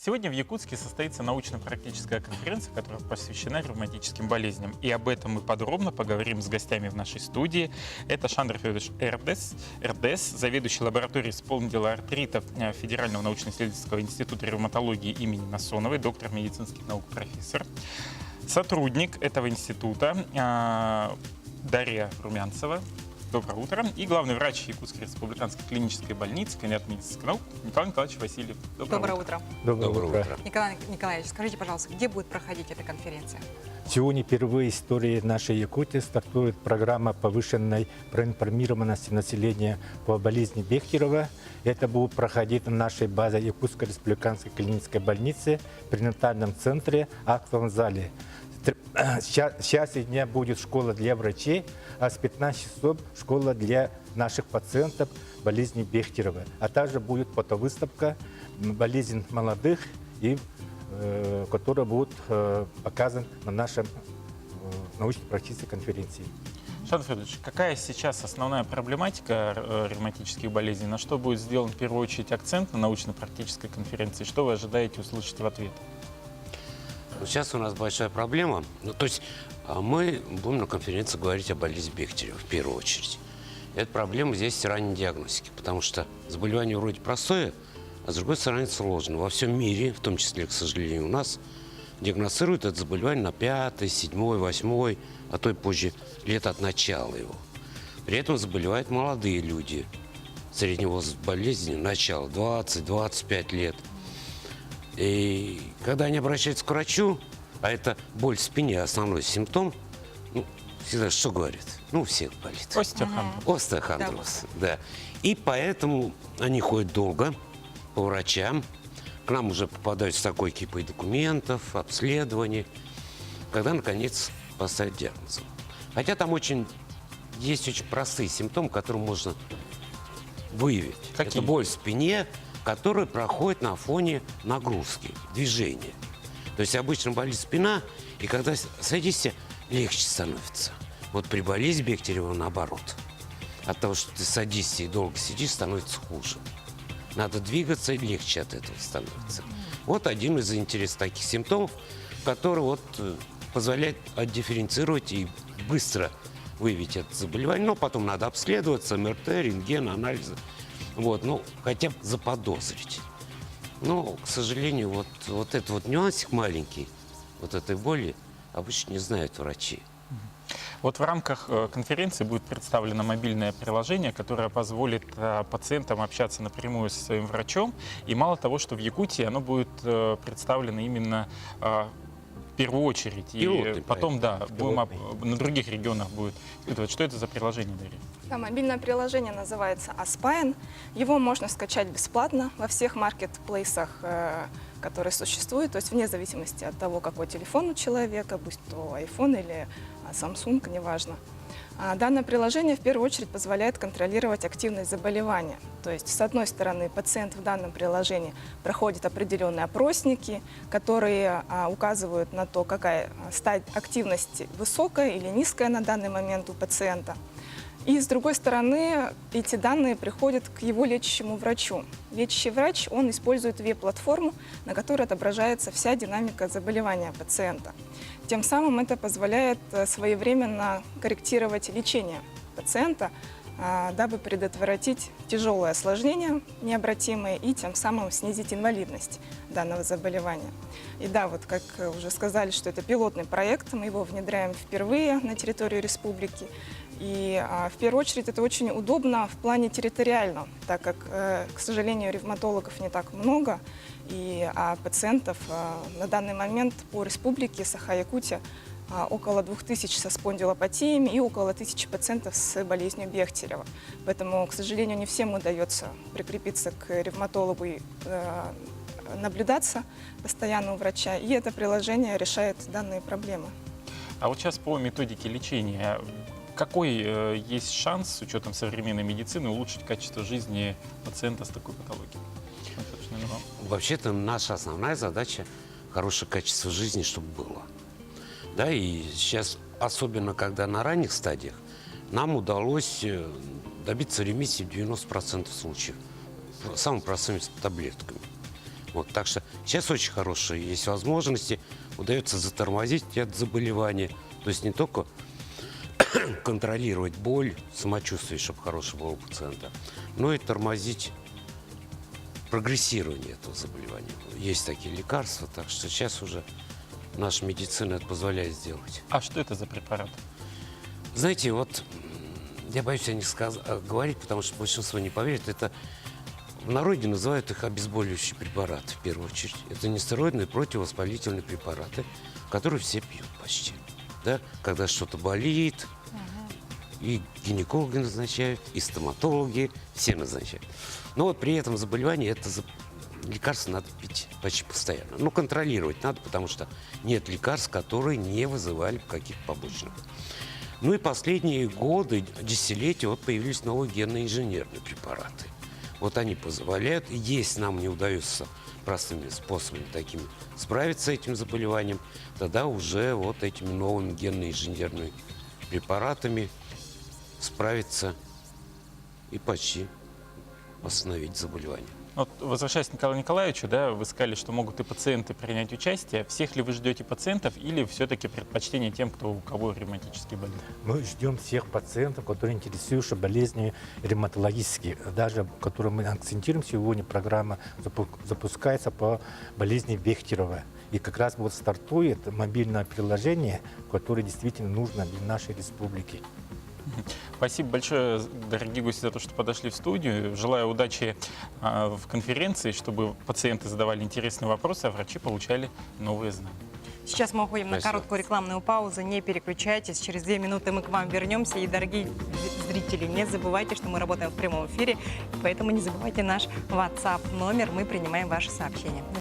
Сегодня в Якутске состоится научно-практическая конференция, которая посвящена ревматическим болезням. И об этом мы подробно поговорим с гостями в нашей студии. Это Шандр Федорович РДС, заведующий лабораторией спондилоартрита Федерального научно-исследовательского института ревматологии имени Насоновой, доктор медицинских наук, профессор. Сотрудник этого института Дарья Румянцева. Доброе утро. И главный врач Якутской республиканской клинической больницы, кандидат медицинских наук Николай Николаевич Васильев. Доброе утро. Доброе утро. Николай Николаевич, скажите, пожалуйста, где будет проходить эта конференция? Сегодня впервые в истории нашей Якутии стартует программа повышенной проинформированности населения по болезни Бехтерева. Это будет проходить на нашей базе Якутской республиканской клинической больницы в перинатальном центре, актовом зале. С часа дня будет школа для врачей, а с 15 часов школа для наших пациентов болезни Бехтерева. А также будет фотовыставка болезней молодых, которая будет показана на нашей научно-практической конференции. Шандр Федорович, какая сейчас основная проблематика ревматических болезней? На что будет сделан в первую очередь акцент на научно-практической конференции? Что вы ожидаете услышать в ответ? Сейчас у нас большая проблема. То есть мы будем на конференции говорить о болезни Бехтерева в первую очередь. Эта проблема здесь ранней диагностики, потому что заболевание вроде простое, а с другой стороны сложно. Во всем мире, в том числе, к сожалению, у нас диагностируют это заболевание на 5-й, 7-й, 8-й, а то и позже лет от начала его. При этом заболевают молодые люди. Средний возраст болезни начало 20-25 лет. И когда они обращаются к врачу, а это боль в спине, основной симптом, всегда что говорят? У всех болит. Остеохондроз. Остеохондроз, да. И поэтому они ходят долго по врачам. К нам уже попадают с такой кипой документов, обследований, когда, наконец, поставят диагноз. Хотя там есть очень простые симптомы, которые можно выявить. Какие? Это боль в спине, который проходит на фоне нагрузки, движения. То есть обычно болит спина, и когда садишься, легче становится. Вот при болезни Бехтерева наоборот. От того, что ты садишься и долго сидишь, становится хуже. Надо двигаться, и легче от этого становится. Вот один из интересных таких симптомов, который позволяет отдифференцировать и быстро выявить это заболевание. Но потом надо обследоваться, МРТ, рентген, анализы. Хотя бы заподозрить. Но, к сожалению, вот этот нюансик маленький, вот этой боли, обычно не знают врачи. Вот в рамках конференции будет представлено мобильное приложение, которое позволит пациентам общаться напрямую со своим врачом. И мало того, что в Якутии оно будет представлено именно в первую очередь. И потом, будем на других регионах будет. Что это за приложение, Дарья? Да, мобильное приложение называется Aspine. Его можно скачать бесплатно во всех маркетплейсах, которые существуют, то есть вне зависимости от того, какой телефон у человека, будь то iPhone или Samsung, неважно. Данное приложение в первую очередь позволяет контролировать активность заболевания. То есть, с одной стороны, пациент в данном приложении проходит определенные опросники, которые указывают на то, какая стадия активности высокая или низкая на данный момент у пациента. И, с другой стороны, эти данные приходят к его лечащему врачу. Лечащий врач, он использует веб-платформу, на которой отображается вся динамика заболевания пациента. Тем самым это позволяет своевременно корректировать лечение пациента, дабы предотвратить тяжелые осложнения необратимые и тем самым снизить инвалидность данного заболевания. И да, как уже сказали, что это пилотный проект, мы его внедряем впервые на территории республики. И в первую очередь это очень удобно в плане территориальном, так как, к сожалению, ревматологов не так много, а пациентов на данный момент по республике Саха-Якутия около 2000 со спондилопатиями и около 1000 пациентов с болезнью Бехтерева. Поэтому, к сожалению, не всем удается прикрепиться к ревматологу и наблюдаться постоянно у врача. И это приложение решает данные проблемы. А вот сейчас по методике лечения, какой есть шанс с учетом современной медицины улучшить качество жизни пациента с такой патологией? Вообще-то наша основная задача – хорошее качество жизни, чтобы было. Да, и сейчас, особенно когда на ранних стадиях, нам удалось добиться ремиссии в 90% случаев самыми простыми таблетками. Вот, так что сейчас очень хорошие есть возможности, удается затормозить это заболевание. То есть не только контролировать боль, самочувствие, чтобы хорошее было у пациента, но и тормозить прогрессирование этого заболевания. Есть такие лекарства, так что сейчас уже наша медицина это позволяет сделать. А что это за препарат? Знаете, вот я боюсь о них говорить, потому что большинство не поверит. Это в народе называют их обезболивающие препараты, в первую очередь. Это нестероидные противовоспалительные препараты, которые все пьют почти. Да? Когда что-то болит, и гинекологи назначают, и стоматологи, все назначают. Но вот при этом заболевании это лекарство надо пить почти постоянно. Ну, контролировать надо, потому что нет лекарств, которые не вызывали каких-то побочных. Ну и последние годы, десятилетия, вот появились новые генно-инженерные препараты. Вот они позволяют, если нам не удается простыми способами такими справиться с этим заболеванием, тогда уже вот этими новыми генно-инженерными препаратами справиться и почти остановить заболевание. Вот, возвращаясь к Николаю Николаевичу, да, вы сказали, что могут и пациенты принять участие. Всех ли вы ждете пациентов или все-таки предпочтение тем, у кого ревматические болезни? Мы ждем всех пациентов, которые интересуются болезнями ревматологические. Даже, которые мы акцентируем сегодня, программа запускается по болезни Бехтерова. И как раз вот стартует мобильное приложение, которое действительно нужно для нашей республики. Спасибо большое, дорогие гости, за то, что подошли в студию. Желаю удачи в конференции, чтобы пациенты задавали интересные вопросы, а врачи получали новые знания. Сейчас мы уходим на Спасибо. короткую рекламную паузу. Не переключайтесь. Через 2 минуты мы к вам вернемся. И, дорогие зрители, не забывайте, что мы работаем в прямом эфире. Поэтому не забывайте наш WhatsApp номер. Мы принимаем ваши сообщения.